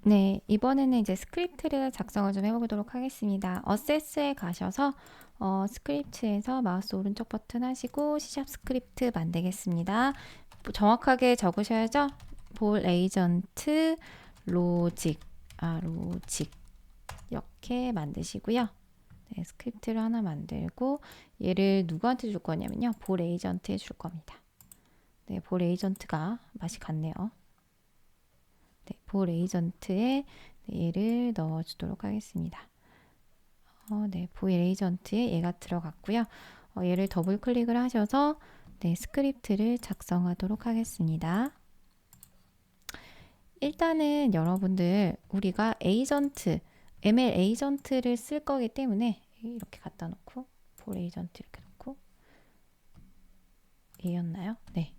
네, 이번에는 이제 스크립트를 작성을 좀 해보도록 하겠습니다. 어세스에 가셔서 스크립트에서 마우스 오른쪽 버튼 하시고 C# 스크립트 만들겠습니다. 정확하게 적으셔야죠. 볼 에이전트 로직 로직 이렇게 만드시고요. 네, 스크립트를 하나 만들고 얘를 누구한테 줄 거냐면요. 볼 에이전트에 줄 겁니다. 네, 볼 에이전트가 맛이 같네요. 네, 볼 에이전트에 얘를 넣어주도록 하겠습니다. 네, 볼 에이전트에 얘가 들어갔고요. 얘를 더블 클릭을 하셔서 네, 스크립트를 작성하도록 하겠습니다. 일단은 여러분들 우리가 에이전트, ML 에이전트를 쓸 거기 때문에 이렇게 갖다 놓고 볼 에이전트 이렇게 놓고 얘였나요? 네.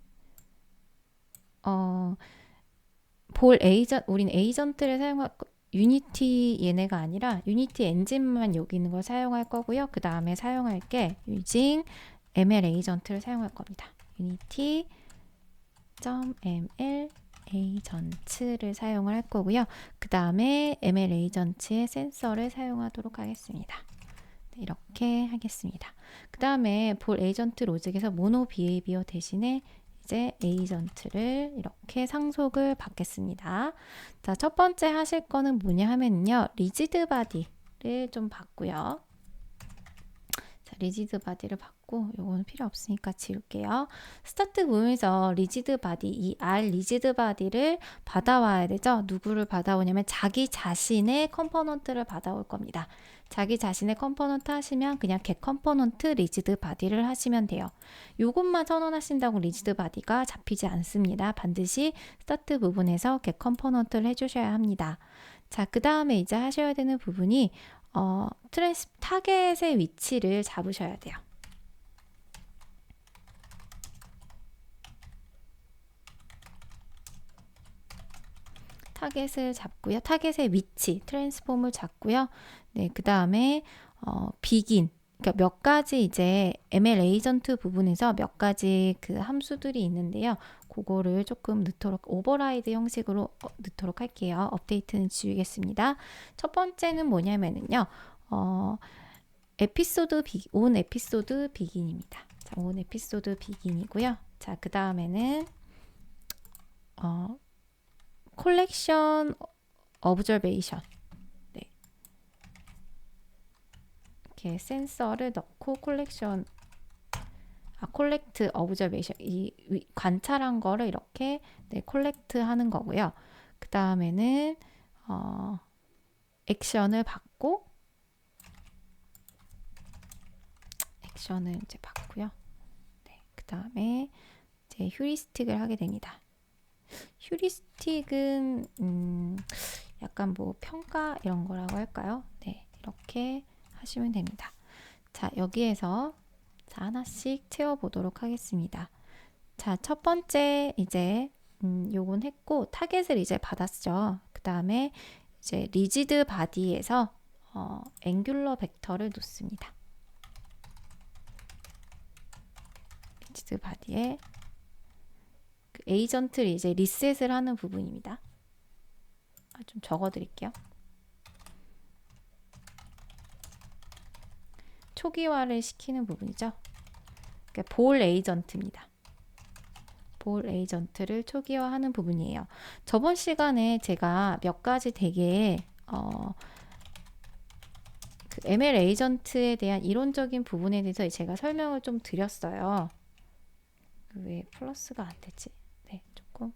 우린 에이전트를 사용할 유니티 얘네가 아니라 유니티 엔진만 여기 있는 걸 사용할 거고요. 그 다음에 사용할 게 using ML 에이전트를 사용할 겁니다. unity.ml 에이전트를 사용을 할 거고요. 그 다음에 ML 에이전트의 센서를 사용하도록 하겠습니다. 네, 이렇게 하겠습니다. 그 다음에 볼 에이전트 로직에서 모노 비헤이비어 대신에 이제 에이전트를 이렇게 상속을 받겠습니다. 자, 첫 번째 하실 거는 뭐냐 하면요. 리지드 바디를 좀 받고요. 자, 리지드 바디를 받고 요거는 필요 없으니까 지울게요. 스타트 부분에서 리지드 바디, 이 R 리지드 바디를 받아와야 되죠. 누구를 받아오냐면 자기 자신의 컴포넌트를 받아올 겁니다. 자기 자신의 컴포넌트 하시면 그냥 get 컴포넌트 리지드 바디를 하시면 돼요. 요것만 선언하신다고 리지드 바디가 잡히지 않습니다. 반드시 스타트 부분에서 get 컴포넌트를 해주셔야 합니다. 자, 그 다음에 이제 하셔야 되는 부분이 타겟의 위치를 잡으셔야 돼요. 타겟을 잡고요. 타겟의 위치, 트랜스폼을 잡고요. 네, 그 다음에 begin. 그러니까 몇 가지 이제 ML 에이전트 부분에서 몇 가지 그 함수들이 있는데요. 그거를 조금 넣도록 오버라이드 형식으로 넣도록 할게요. 업데이트는 지우겠습니다. 첫 번째는 뭐냐면은요. 온 에피소드 비긴입니다. 자, 온 에피소드 비긴이고요. 자, 그 다음에는 콜렉션 오브저베이션. 네. 이렇게 센서를 넣고 콜렉트 오브저베이션 이 관찰한 거를 이렇게 네, 콜렉트 하는 거고요. 그 다음에는 액션을 받고 액션을 이제 받고요. 네, 그 다음에 이제 휴리스틱을 하게 됩니다. 휴리스틱은 약간 뭐 평가 이런 거라고 할까요? 네, 이렇게 하시면 됩니다. 자, 여기에서 자, 하나씩 채워보도록 하겠습니다. 자, 첫 번째 이제 요건 했고 타겟을 이제 받았죠. 그 다음에 이제 리지드 바디에서 앵귤러 벡터를 놓습니다. 리지드 바디에 그 에이전트를 이제 리셋을 하는 부분입니다. 좀 적어드릴게요. 초기화를 시키는 부분이죠. 그러니까 볼 에이전트입니다. 볼 에이전트를 초기화하는 부분이에요. 저번 시간에 제가 몇 가지 되게 그 ML 에이전트에 대한 이론적인 부분에 대해서 제가 설명을 좀 드렸어요. 왜 플러스가 안 되지? 네, 조금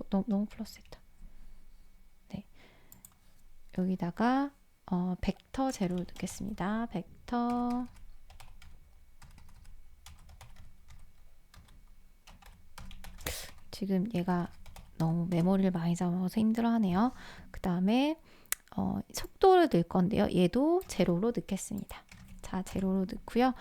너무 플러스했다. 네, 여기다가 벡터 제로를 넣겠습니다. 벡터 지금 얘가 너무 메모리를 많이 잡아서 힘들어하네요. 그 다음에 속도를 넣을 건데요. 얘도 제로로 넣겠습니다. 자, 제로로 넣고요.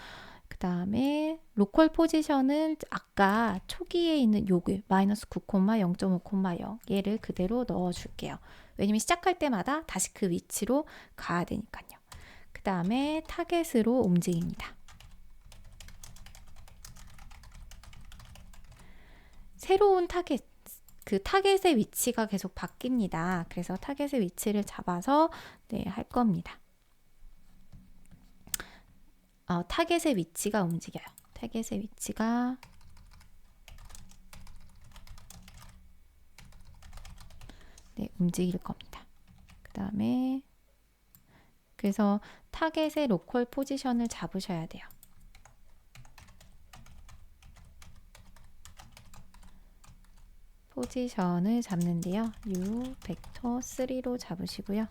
그 다음에 로컬 포지션은 아까 초기에 있는 요글 마이너스 9,0.5,0 얘를 그대로 넣어줄게요. 왜냐면 시작할 때마다 다시 그 위치로 가야 되니까요. 그 다음에 타겟으로 움직입니다. 새로운 타겟 그 타겟의 위치가 계속 바뀝니다. 그래서 타겟의 위치를 잡아서 네, 할 겁니다. 타겟의 위치가 움직여요. 타겟의 위치가 네, 움직일 겁니다. 그 다음에 그래서 타겟의 로컬 포지션을 잡으셔야 돼요. 포지션을 잡는데요. U 벡터 3로 잡으시고요.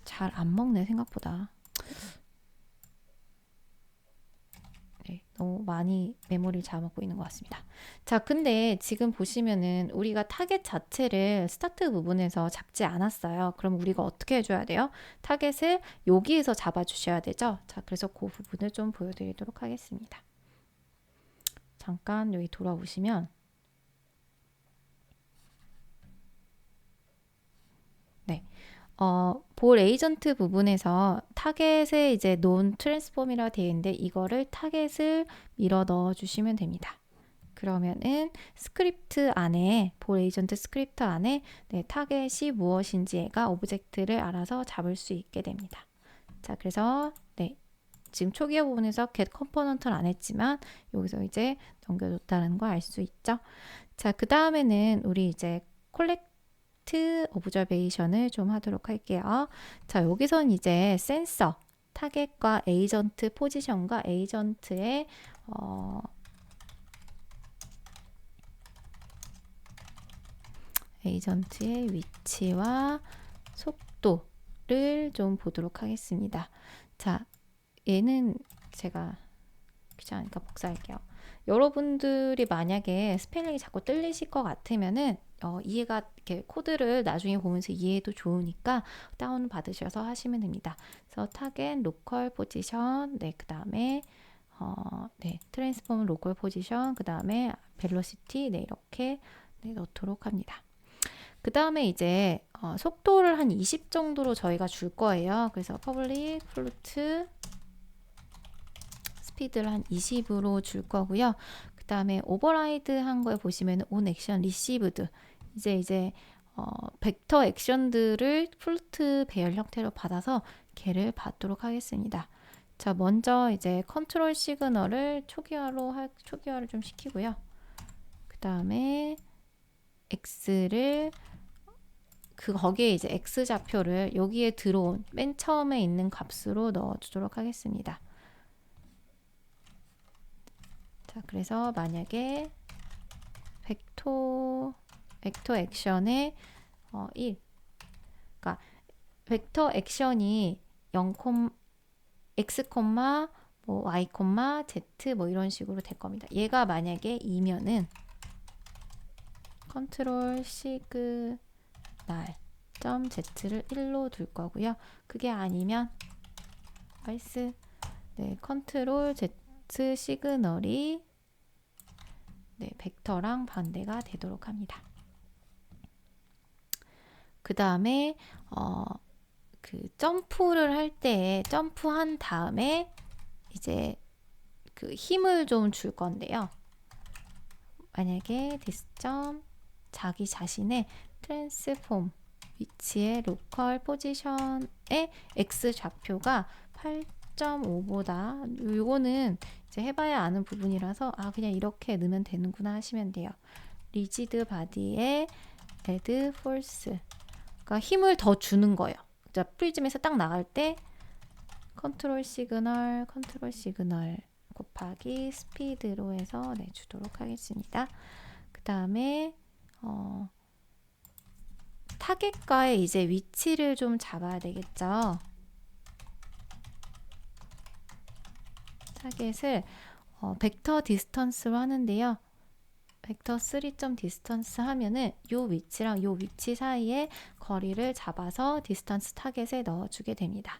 잘 안 먹네 생각보다. 네, 너무 많이 메모리를 잡아먹고 있는 것 같습니다. 자, 근데 지금 보시면은 우리가 타겟 자체를 스타트 부분에서 잡지 않았어요. 그럼 우리가 어떻게 해줘야 돼요? 타겟을 여기에서 잡아주셔야 되죠. 자, 그래서 그 부분을 좀 보여드리도록 하겠습니다. 잠깐 여기 돌아오시면 네. 볼 에이전트 부분에서 타겟에 이제 논 트랜스폼이라 되어 있는데 이거를 타겟을 밀어 넣어 주시면 됩니다. 그러면은 스크립트 안에 볼 에이전트 스크립트 안에 네, 타겟이 무엇인지 얘가 오브젝트를 알아서 잡을 수 있게 됩니다. 자, 그래서 네. 지금 초기화 부분에서 get 컴포넌트를 안 했지만 여기서 이제 넘겨줬다는 걸 알 수 있죠. 자, 그 다음에는 우리 이제 콜렉트 오브저베이션을 좀 하도록 할게요. 자, 여기선 이제 센서, 타겟과 에이전트 포지션과 에이전트의 에이전트의 위치와 속도를 좀 보도록 하겠습니다. 자, 얘는 제가 귀찮으니까 복사할게요. 여러분들이 만약에 스펠링이 자꾸 틀리실 것 같으면은 이해가 이렇게 코드를 나중에 보면서 이해도 좋으니까 다운 받으셔서 하시면 됩니다. 그래서 타겟 로컬 포지션, 네, 그 다음에 네, 트랜스폼 로컬 포지션, 그 다음에 벨로시티, 네, 이렇게 네, 넣도록 합니다. 그 다음에 이제 속도를 한 20 정도로 저희가 줄 거예요. 그래서 public float 스피드를 한 20으로 줄 거고요. 그 다음에 오버라이드 한 거에 보시면 on action received 이제 벡터 액션들을 플로트 배열 형태로 받아서 걔를 받도록 하겠습니다. 자, 먼저 이제 컨트롤 시그널을 초기화를 좀 시키고요. 그 다음에 x를 거기에 이제 x 좌표를 여기에 들어온 맨 처음에 있는 값으로 넣어주도록 하겠습니다. 자, 그래서 만약에 벡터 액션의 1, 그러니까 벡터 액션이 0, x, 뭐 y, z 뭐 이런 식으로 될 겁니다. 얘가 만약에 2면은 컨트롤 시그널 점 z를 1로 둘 거고요. 그게 아니면 네, 컨트롤 z 시그널이 네, 벡터랑 반대가 되도록 합니다. 그 다음에 그 점프를 할 때 점프한 다음에 이제 그 힘을 좀 줄 건데요. 만약에 디스점 자기 자신의 트랜스폼 위치의 로컬 포지션의 x 좌표가 8.5보다 이거는 이제 해봐야 아는 부분이라서 그냥 이렇게 넣으면 되는구나 하시면 돼요. 리지드 바디에 add force 그러니까 힘을 더 주는 거예요. 자, 프리즘에서 딱 나갈 때 컨트롤 시그널 곱하기 스피드로 해서 네, 주도록 하겠습니다. 그 다음에 타겟과의 이제 위치를 좀 잡아야 되겠죠. 타겟을 벡터 디스턴스로 하는데요. 벡터 3점 디스턴스 하면은 요 위치랑 요 위치 사이에 거리를 잡아서 디스턴스 타겟에 넣어주게 됩니다.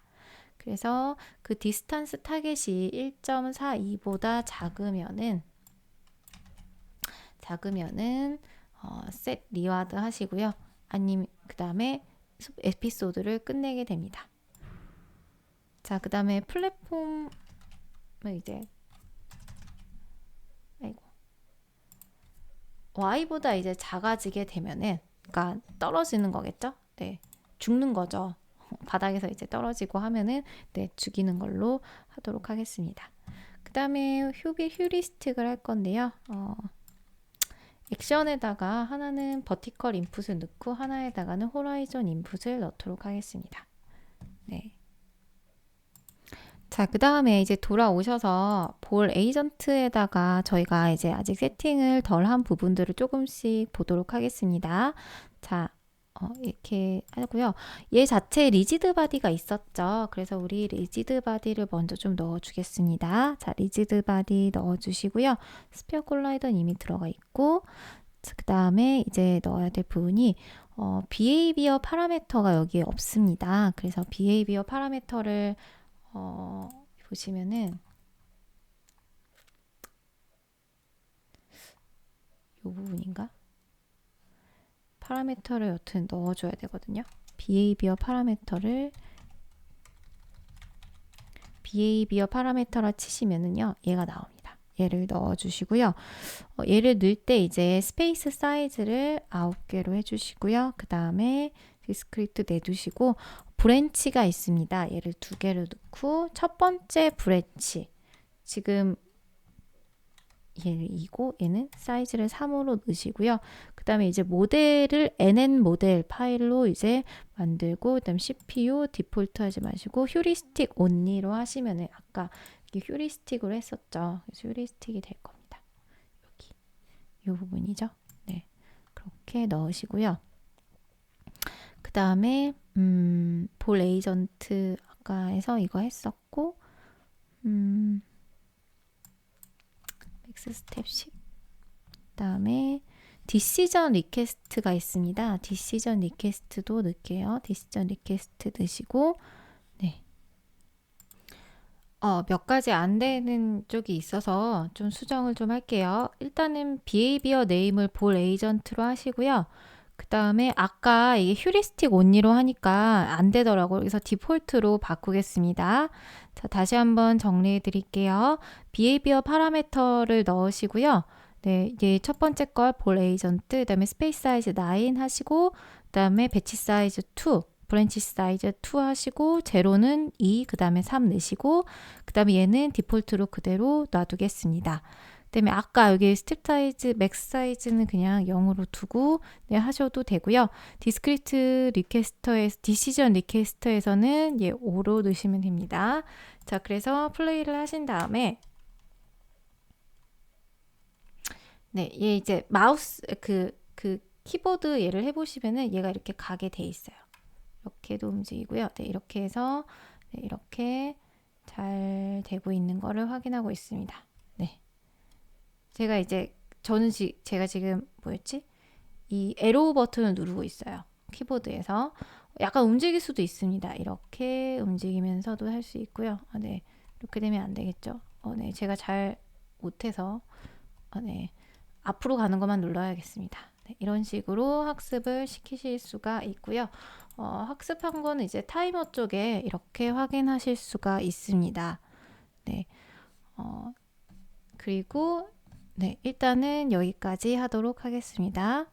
그래서 그 디스턴스 타겟이 1.42보다 작으면은 셋 리와드 하시고요. 아니면 그 다음에 에피소드를 끝내게 됩니다. 자, 그 다음에 플랫폼을 이제 y보다 이제 작아지게 되면은, 그러니까 떨어지는 거겠죠? 네, 죽는 거죠. 바닥에서 이제 떨어지고 하면은 네, 죽이는 걸로 하도록 하겠습니다. 그 다음에 휴리스틱을 할 건데요. 액션에다가 하나는 버티컬 인풋을 넣고 하나에다가는 호라이즌 인풋을 넣도록 하겠습니다. 네. 자, 그 다음에 이제 돌아오셔서 볼 에이전트에다가 저희가 이제 아직 세팅을 덜 한 부분들을 조금씩 보도록 하겠습니다. 자, 이렇게 하고요. 얘 자체에 리지드 바디가 있었죠. 그래서 우리 리지드 바디를 먼저 좀 넣어주겠습니다. 자, 리지드 바디 넣어주시고요. 스피어 콜라이더는 이미 들어가 있고, 그 다음에 이제 넣어야 될 부분이 비헤이비어 파라미터가 여기에 없습니다. 그래서 비헤이비어 파라미터를 보시면은 이 부분인가? 파라미터를 여튼 넣어줘야 되거든요. 비헤이비어 파라미터라 치시면은요, 얘가 나옵니다. 얘를 넣어주시고요. 얘를 넣을 때 이제 스페이스 사이즈를 9개로 해주시고요. 그 다음에 디스크리트 내두시고 브랜치가 있습니다. 얘를 2개를 넣고 첫 번째 브랜치 지금 얘를 2고 얘는 사이즈를 3으로 넣으시고요. 그 다음에 이제 모델을 NN 모델 파일로 이제 만들고 그다음 CPU 디폴트 하지 마시고 휴리스틱 온리로 하시면은 아까 휴리스틱으로 했었죠. 그래서 휴리스틱이 될 겁니다. 여기 이 부분이죠. 네, 그렇게 넣으시고요. 그 다음에 볼 에이전트 아까 해서 이거 했었고 맥스 스텝 10 그다음에 디시전 리퀘스트가 있습니다. 디시전 리퀘스트도 넣을게요. 디시전 리퀘스트 넣으시고 네. 몇 가지 안 되는 쪽이 있어서 좀 수정을 좀 할게요. 일단은 비헤이비어 네임을 볼 에이전트로 하시고요. 그 다음에 아까 이게 휴리스틱 온리로 하니까 안 되더라고요. 그래서 디폴트로 바꾸겠습니다. 자, 다시 한번 정리해 드릴게요. 비헤이비어 파라미터를 넣으시고요. 네, 이게 첫 번째 걸 볼 에이전트, 그 다음에 스페이스 사이즈 9 하시고, 그 다음에 배치 사이즈 2, 브랜치 사이즈 2 하시고, 제로는 2, 그 다음에 3 넣으시고, 그 다음에 얘는 디폴트로 그대로 놔두겠습니다. 그다음에 아까 여기 스텝 사이즈, 맥스 사이즈는 그냥 0으로 두고 네, 하셔도 되고요. 디스크리트 리퀘스터에서 디시전 리퀘스터에서는 예, 5로 넣으시면 됩니다. 자, 그래서 플레이를 하신 다음에 네, 얘 이제 마우스 그 키보드 얘를 해보시면은 얘가 이렇게 가게 돼 있어요. 이렇게도 움직이고요. 네, 이렇게 해서 네, 이렇게 잘 되고 있는 거를 확인하고 있습니다. 네. 제가 지금 뭐였지? 이 에로우 버튼을 누르고 있어요. 키보드에서. 약간 움직일 수도 있습니다. 이렇게 움직이면서도 할 수 있고요. 네. 이렇게 되면 안 되겠죠? 네. 제가 잘 못해서 네. 앞으로 가는 것만 눌러야겠습니다. 네. 이런 식으로 학습을 시키실 수가 있고요. 학습한 거는 이제 타이머 쪽에 이렇게 확인하실 수가 있습니다. 네. 그리고 네, 일단은 여기까지 하도록 하겠습니다.